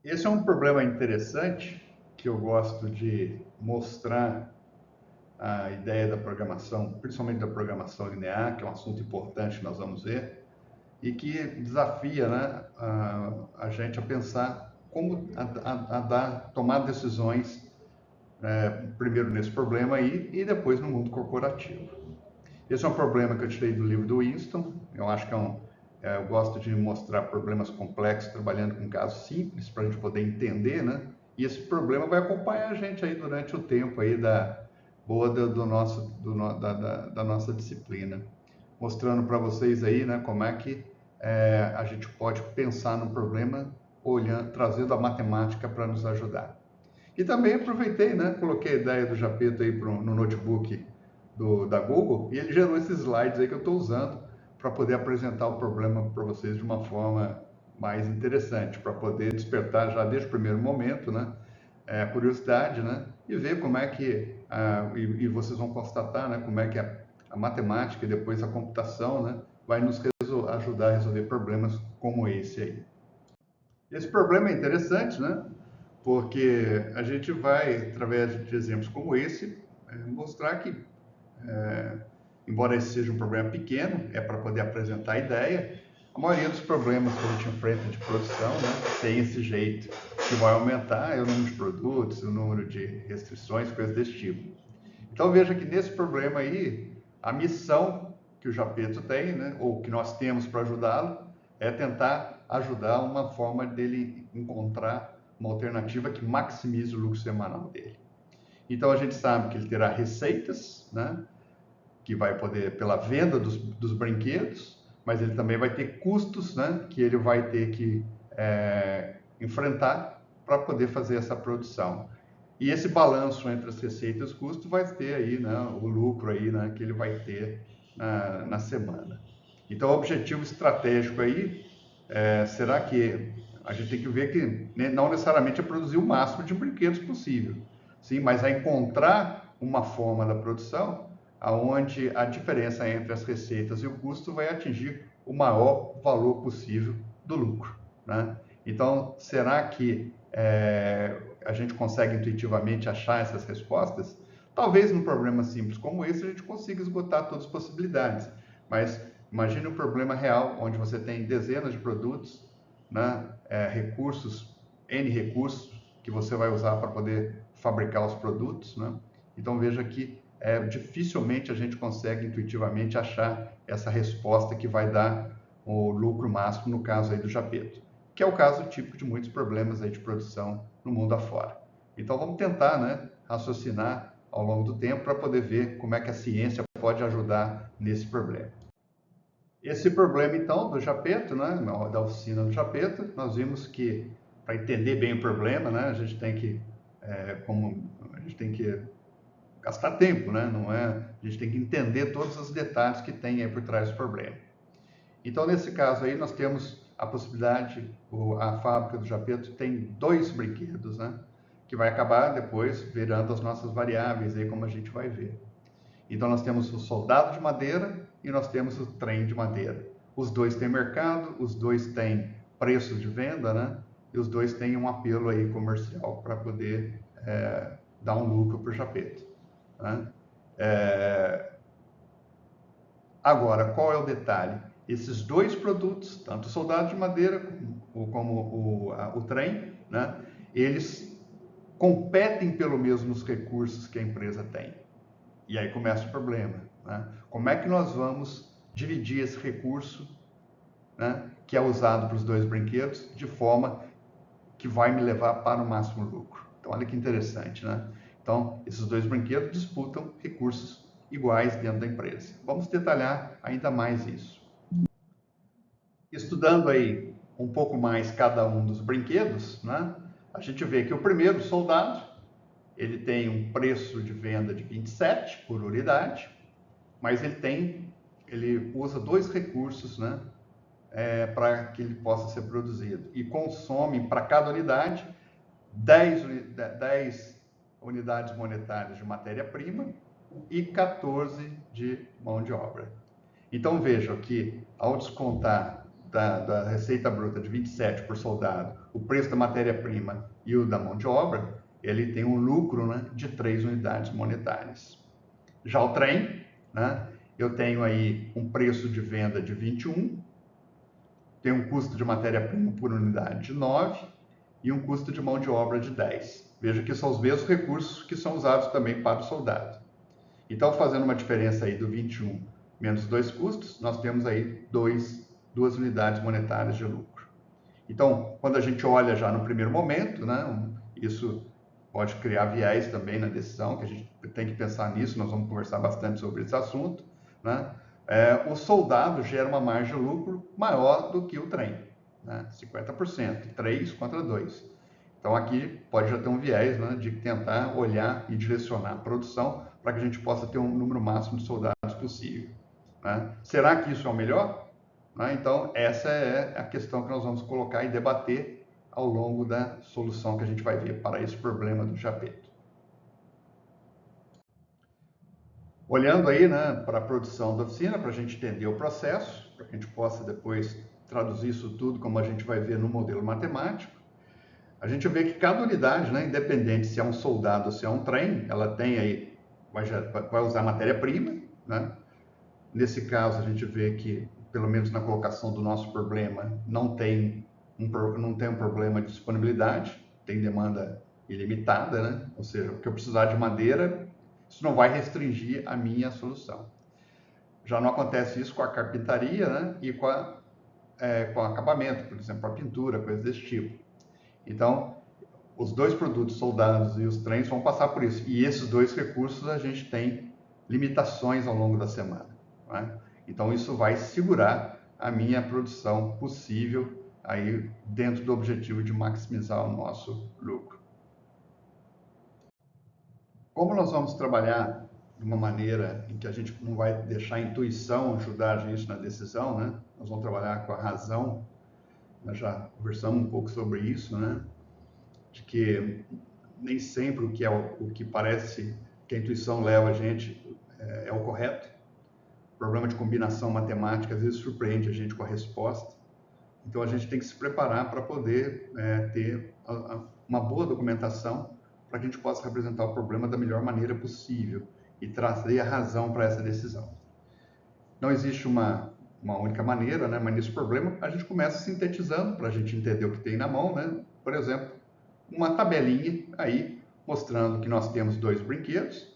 Esse é um problema interessante que eu gosto de mostrar a ideia da programação, principalmente da programação linear, que é um assunto importante que nós vamos ver, e que desafia, né, a gente a pensar como tomar decisões, primeiro nesse problema aí e depois no mundo corporativo. Esse é um problema que eu tirei do livro do Winston. Eu acho que eu gosto de mostrar problemas complexos trabalhando com casos simples para a gente poder entender, né? E esse problema vai acompanhar a gente aí durante o tempo aí da nossa disciplina, mostrando para vocês aí, né, como é que a gente pode pensar no problema olhando, trazendo a matemática para nos ajudar. E também aproveitei, né, coloquei a ideia do Japeto aí no notebook da Google e ele gerou esses slides aí que eu estou usando para poder apresentar o problema para vocês de uma forma mais interessante, para poder despertar já desde o primeiro momento, né, a curiosidade, né, e ver como é que, e vocês vão constatar, né, como é que a matemática e depois a computação, né, vai nos ajudar a resolver problemas como esse aí. Esse problema é interessante, né? Porque a gente vai, através de exemplos como esse, mostrar que, embora esse seja um problema pequeno, é para poder apresentar a ideia, a maioria dos problemas que a gente enfrenta de produção, né, tem esse jeito, que vai aumentar o número de produtos, o número de restrições, coisas desse tipo. Então veja que nesse problema aí, a missão que o Japeto tem, né, ou que nós temos para ajudá-lo, é tentar ajudar uma forma dele encontrar uma alternativa que maximize o lucro semanal dele. Então a gente sabe que ele terá receitas, né, que vai poder pela venda dos brinquedos, mas ele também vai ter custos, né, que ele vai ter que enfrentar para poder fazer essa produção. E esse balanço entre as receitas e os custos vai ter aí, né, o lucro aí, né, que ele vai ter na semana. Então, o objetivo estratégico aí será que a gente tem que ver que, né, não necessariamente é produzir o máximo de brinquedos possível, sim, mas é encontrar uma forma da produção aonde a diferença entre as receitas e o custo vai atingir o maior valor possível do lucro, né? Então, será que a gente consegue intuitivamente achar essas respostas? Talvez num problema simples como esse a gente consiga esgotar todas as possibilidades, mas imagine um problema real onde você tem dezenas de produtos, né, recursos, N recursos que você vai usar para poder fabricar os produtos, né? Então veja que dificilmente a gente consegue intuitivamente achar essa resposta que vai dar o lucro máximo no caso aí do Japeto, que é o caso típico de muitos problemas aí de produção no mundo afora. Então vamos tentar, né, raciocinar ao longo do tempo para poder ver como é que a ciência pode ajudar nesse problema. Esse problema, então, do Japeto, né, da oficina do Japeto, nós vimos que, para entender bem o problema, né, a gente tem que, a gente tem que gastar tempo, né, não é? A gente tem que entender todos os detalhes que tem aí por trás do problema. Então, nesse caso aí, nós temos a possibilidade, a fábrica do Japeto tem dois brinquedos, né, que vai acabar depois virando as nossas variáveis aí, como a gente vai ver. Então nós temos o soldado de madeira e nós temos o trem de madeira. Os dois têm mercado, os dois têm preço de venda, né? E os dois têm um apelo aí comercial para poder dar um lucro para o Japeto, né? Agora, qual é o detalhe? Esses dois produtos, tanto o soldado de madeira como o trem, né? Eles competem pelos mesmos recursos que a empresa tem. E aí começa o problema, né? Como é que nós vamos dividir esse recurso, né, que é usado para os dois brinquedos de forma que vai me levar para o máximo lucro? Então, olha que interessante, né? Então, esses dois brinquedos disputam recursos iguais dentro da empresa. Vamos detalhar ainda mais isso. Estudando aí um pouco mais cada um dos brinquedos, né, a gente vê que o primeiro, o soldado, ele tem um preço de venda de 27 por unidade, mas ele usa dois recursos, né, para que ele possa ser produzido. E consome para cada unidade 10 unidades monetárias de matéria-prima e 14 de mão de obra. Então vejam que ao descontar da receita bruta de 27 por soldado o preço da matéria-prima e o da mão de obra, ele tem um lucro, né, de 3 unidades monetárias. Já o trem, né, eu tenho aí um preço de venda de 21, tem um custo de matéria-prima por unidade de 9 e um custo de mão de obra de 10. Veja que são os mesmos recursos que são usados também para o soldado. Então, fazendo uma diferença aí do 21 menos 2 custos, nós temos aí 2 unidades monetárias de lucro. Então, quando a gente olha já no primeiro momento, né, isso pode criar viés também na decisão, que a gente tem que pensar nisso, nós vamos conversar bastante sobre esse assunto, né? O soldado gera uma margem de lucro maior do que o trem, né? 50%, 3 contra 2. Então aqui pode já ter um viés, né, de tentar olhar e direcionar a produção para que a gente possa ter um número máximo de soldados possível, né? Será que isso é o melhor? Né? Então essa é a questão que nós vamos colocar e debater ao longo da solução que a gente vai ver para esse problema do chapeto. Olhando aí, né, para a produção da oficina, para a gente entender o processo, para que a gente possa depois traduzir isso tudo, como a gente vai ver no modelo matemático, a gente vê que cada unidade, né, independente se é um soldado ou se é um trem, ela tem aí, vai usar matéria-prima, né? Nesse caso, a gente vê que, pelo menos na colocação do nosso problema, não tem um problema de disponibilidade, tem demanda ilimitada, né? Ou seja, o que eu precisar de madeira, isso não vai restringir a minha solução. Já não acontece isso com a carpintaria, né? E com acabamento, por exemplo, a pintura, coisas desse tipo. Então, os dois produtos, soldados e os trens, vão passar por isso. E esses dois recursos a gente tem limitações ao longo da semana, né? Então, isso vai segurar a minha produção possível aí dentro do objetivo de maximizar o nosso lucro. Como nós vamos trabalhar de uma maneira em que a gente não vai deixar a intuição ajudar a gente na decisão, né? Nós vamos trabalhar com a razão. Nós já conversamos um pouco sobre isso, né? De que nem sempre o que parece que a intuição leva a gente é o correto. O problema de combinação matemática às vezes surpreende a gente com a resposta. Então a gente tem que se preparar para poder ter uma boa documentação para que a gente possa representar o problema da melhor maneira possível e trazer a razão para essa decisão. Não existe uma única maneira, né? Mas nesse problema a gente começa sintetizando para a gente entender o que tem na mão, né? Por exemplo, uma tabelinha aí mostrando que nós temos 2 brinquedos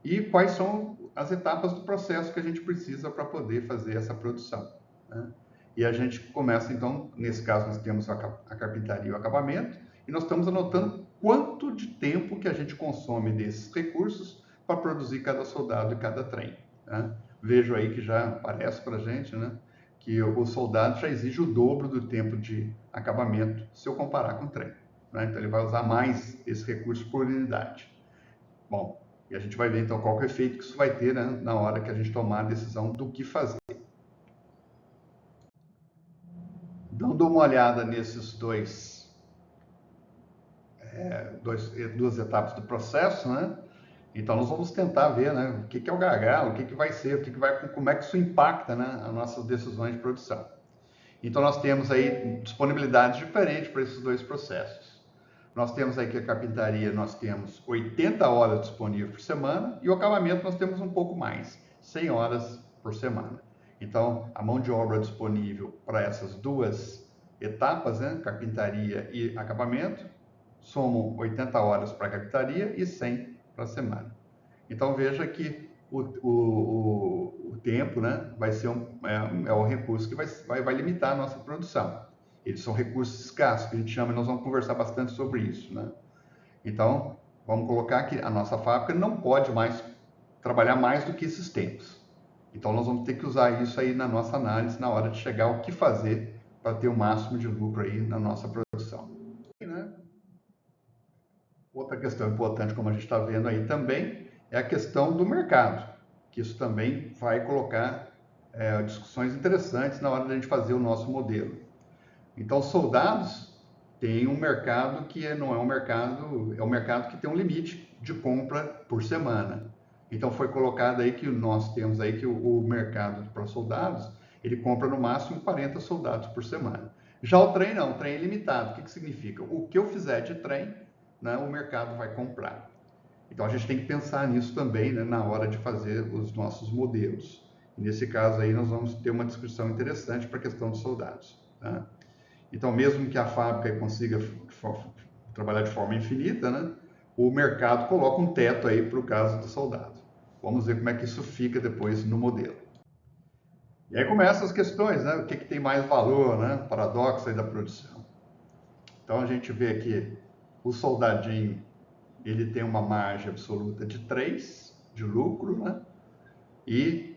e quais são as etapas do processo que a gente precisa para poder fazer essa produção, né? E a gente começa então, nesse caso nós temos a carpintaria e o acabamento, e nós estamos anotando quanto de tempo que a gente consome desses recursos para produzir cada soldado e cada trem, né? Vejo aí que já aparece para a gente, né, que o soldado já exige o dobro do tempo de acabamento se eu comparar com o trem, né? Então ele vai usar mais esse recurso por unidade. Bom, e a gente vai ver então qual que é o efeito que isso vai ter, né, na hora que a gente tomar a decisão do que fazer. Dando uma olhada nesses duas etapas do processo, né? Então nós vamos tentar ver, né, o que é o gargalo, o que vai ser, como é que isso impacta, né, as nossas decisões de produção. Então nós temos aí disponibilidades diferentes para esses dois processos. Nós temos aí que a carpintaria nós temos 80 horas disponíveis por semana e o acabamento nós temos um pouco mais, 100 horas por semana. Então a mão de obra disponível para essas duas etapas, né, carpintaria e acabamento, somam 80 horas para a carpintaria e 100 para a semana. Então veja que o tempo, né, vai ser o recurso que vai limitar a nossa produção. Eles são recursos escassos, que a gente chama, e nós vamos conversar bastante sobre isso, né? Então, vamos colocar que a nossa fábrica não pode mais trabalhar mais do que esses tempos. Então, nós vamos ter que usar isso aí na nossa análise, na hora de chegar ao que fazer para ter o máximo de lucro aí na nossa produção. Né? Outra questão importante, como a gente está vendo aí também, é a questão do mercado, que isso também vai colocar discussões interessantes na hora de a gente fazer o nosso modelo. Então, soldados têm um mercado que não é um mercado, é um mercado que tem um limite de compra por semana. Então, foi colocado aí que nós temos aí que o mercado para soldados, ele compra no máximo 40 soldados por semana. Já o trem não, o trem é ilimitado. O que significa? O que eu fizer de trem, né, o mercado vai comprar. Então a gente tem que pensar nisso também, né, na hora de fazer os nossos modelos. E nesse caso aí nós vamos ter uma discussão interessante para a questão dos soldados. Tá? Então mesmo que a fábrica consiga trabalhar de forma infinita, né, o mercado coloca um teto aí para o caso do soldado. Vamos ver como é que isso fica depois no modelo. E aí começam as questões, né? O que tem mais valor, né? Paradoxo aí da produção. Então a gente vê aqui o soldadinho, ele tem uma margem absoluta de 3 de lucro, né? E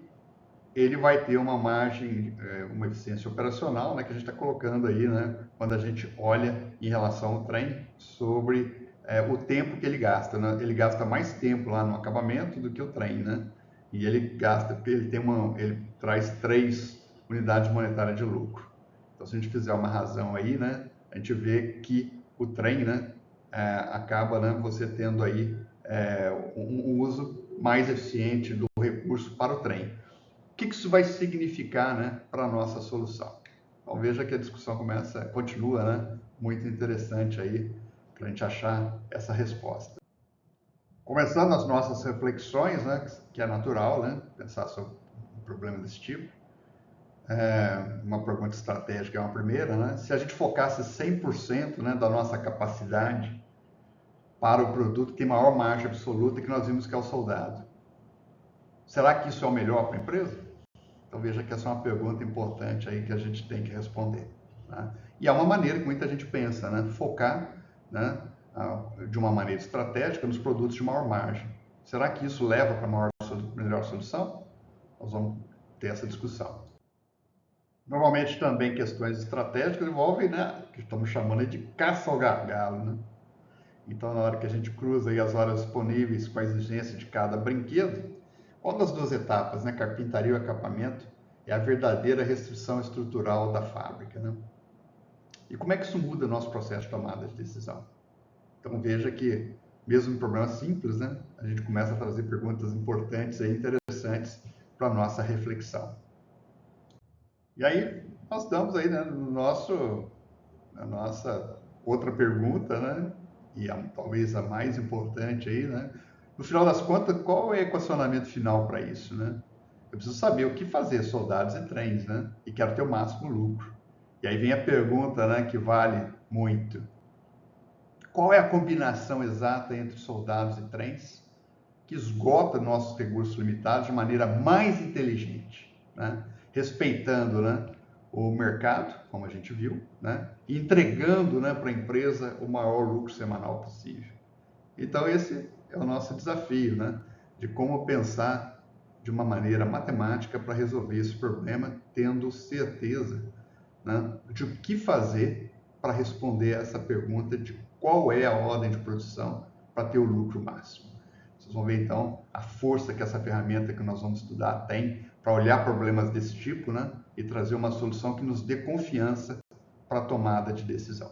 ele vai ter uma margem, uma eficiência operacional, né? Que a gente está colocando aí, né? Quando a gente olha em relação ao trem sobre o tempo que ele gasta, né? Ele gasta mais tempo lá no acabamento do que o trem, né? E ele gasta, porque ele traz 3 unidades monetárias de lucro. Então, se a gente fizer uma razão aí, né? A gente vê que o trem, né? Acaba, né? Você tendo aí um uso mais eficiente do recurso para o trem. O que isso vai significar, né? Para a nossa solução? Então, veja que a discussão continua, né? Muito interessante aí para a gente achar essa resposta. Começando as nossas reflexões, né, que é natural, né, pensar sobre um problema desse tipo. Uma pergunta estratégica é uma primeira, né? Se a gente focasse 100%, né, da nossa capacidade para o produto que tem maior margem absoluta, que nós vimos que é o soldado, será que isso é o melhor para a empresa? Então veja que essa é uma pergunta importante aí que a gente tem que responder. Tá? E é uma maneira que muita gente pensa, né? Focar, né, de uma maneira estratégica nos produtos de maior margem. Será que isso leva para a melhor solução? Nós vamos ter essa discussão. Normalmente também questões estratégicas envolvem, né, que estamos chamando de caça ao gargalo, né? Então, na hora que a gente cruza aí as horas disponíveis com a exigência de cada brinquedo, qual das duas etapas, né, carpintaria e acabamento, é a verdadeira restrição estrutural da fábrica, né? E como é que isso muda o nosso processo de tomada de decisão? Então, veja que, mesmo em problemas simples, né, a gente começa a trazer perguntas importantes e interessantes para a nossa reflexão. E aí, nós estamos aí, né, na nossa outra pergunta, né, e talvez a mais importante aí, né, no final das contas, qual é o equacionamento final para isso, né? Eu preciso saber o que fazer, soldados e trens, né? E quero ter o máximo lucro. E aí vem a pergunta, né, que vale muito. Qual é a combinação exata entre soldados e trens que esgota nossos recursos limitados de maneira mais inteligente, né? Respeitando, né, o mercado, como a gente viu, né, e entregando, né, para a empresa o maior lucro semanal possível. Então esse é o nosso desafio, né, de como pensar de uma maneira matemática para resolver esse problema, tendo certeza, né, de o que fazer para responder essa pergunta de qual é a ordem de produção para ter o lucro máximo. Vocês vão ver então a força que essa ferramenta que nós vamos estudar tem para olhar problemas desse tipo, né, e trazer uma solução que nos dê confiança para a tomada de decisão.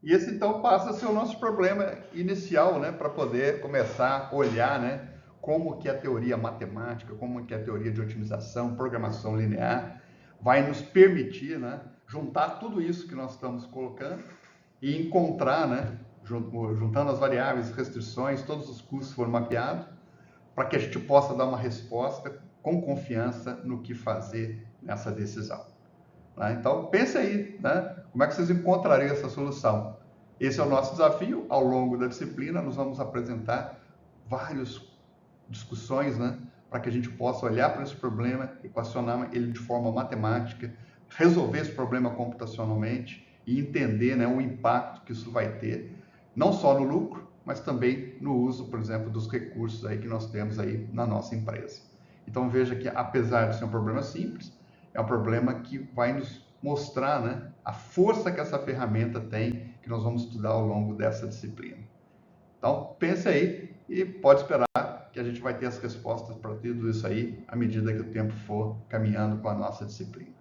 E esse então passa a ser o nosso problema inicial, né, para poder começar a olhar, né, como que a teoria matemática, como que a teoria de otimização, programação linear vai nos permitir, né, juntar tudo isso que nós estamos colocando e encontrar, né, juntando as variáveis, restrições, todos os custos foram mapeados, para que a gente possa dar uma resposta com confiança no que fazer nessa decisão. Né? Então, pense aí, né? Como é que vocês encontrariam essa solução? Esse é o nosso desafio. Ao longo da disciplina, nós vamos apresentar várias discussões, né? Para que a gente possa olhar para esse problema, equacionar ele de forma matemática, resolver esse problema computacionalmente e entender, né, o impacto que isso vai ter, não só no lucro, mas também no uso, por exemplo, dos recursos aí que nós temos aí na nossa empresa. Então veja que, apesar de ser um problema simples, é um problema que vai nos mostrar, né, a força que essa ferramenta tem, que nós vamos estudar ao longo dessa disciplina. Então pense aí e pode esperar que a gente vai ter as respostas para tudo isso aí à medida que o tempo for caminhando com a nossa disciplina.